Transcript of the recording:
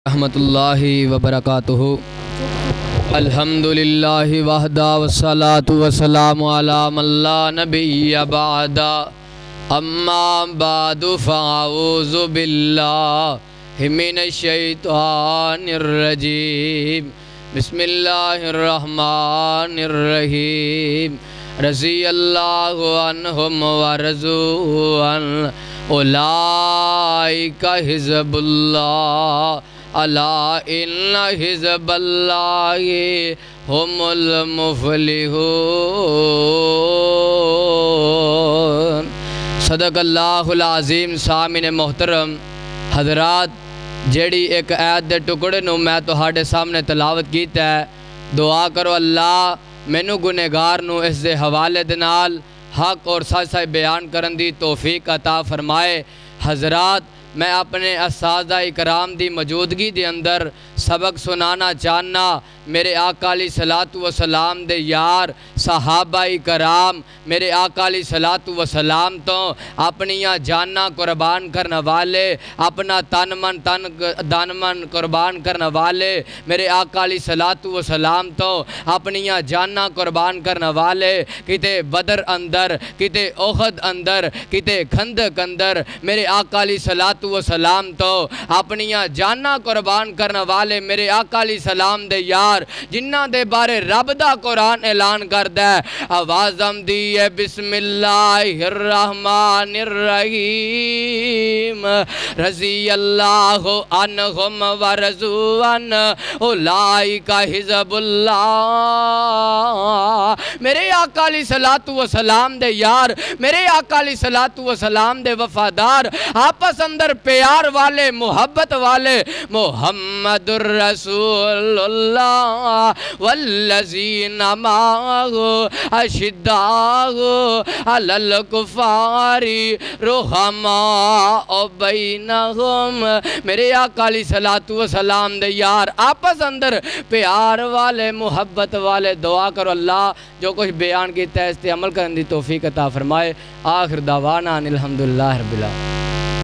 رحمۃ اللہ وبرکاتہ۔ الحمدللہ وحدہ والصلاة والسلام علی من لا نبی بعد، اما بعد فاعوذ باللہ من الشیطان الرجیم، بسم اللہ الرحمن الرحیم۔ رضی اللہ عنہم ورضوا عنہ، اولئک حزب اللہ، الا ان حزب اللہ هم المفلحون۔ صدق اللہ العظیم۔ سامعین محترم حضرات، جیڑی ایک آیت دے ٹکڑے نو میں تہاڈے سامنے تلاوت کیتا ہے، دعا کرو اللہ مینو گنہگار نو اس دے حوالے دے نال حق اور سچ سچ بیان کرن دی توفیق عطا فرمائے۔ حضرات، میں اپنے اساتذہ اکرام دی موجودگی دے اندر سبق سنانا چاہنا میرے آقا علیہ الصلوۃ والسلام دے یار صحابہ اکرام میرے آقا علیہ الصلوۃ والسلام تو اپنیاں جاناں قربان کرنے والے، اپنا تن من قربان کرنے والے میرے آقا علیہ الصلوۃ والسلام تو اپنیاں جاناں قربان کرنے والے، کتے بدر اندر، کتے احد اندر، کتے خندق اندر میرے آقا علیہ الصلوۃ والسلام تو اپنیاں جاناں قربان کرنے والے میرے آقا علیہ السلام دے یار جنہ دے بارے رب دا قرآن اعلان کردہ ہے، آوازم دی ہے بسم اللہ الرحمن الرحیم۔ رضی اللہ عنہم ورضوا عنہ، اولئک حزب اللہ۔ میرے آقا علیہ الصلوۃ والسلام دے یار، میرے آقا علیہ الصلوۃ والسلام دے وفادار، آپس اندر پیار والے، محبت والے، محمد الرسول اللہ والذین معہ اشداء علی الکفار رحماء بینہم۔ میرے آقا علیہ الصلوۃ والسلام دے یار آپس اندر پیار والے، محبت والے۔ دعا کرو اللہ جو کچھ بیان کیتا ہے اس تے عمل کرن دی توفیق عطا فرمائے۔ آخر دعوانا الحمدللہ رب العالمین۔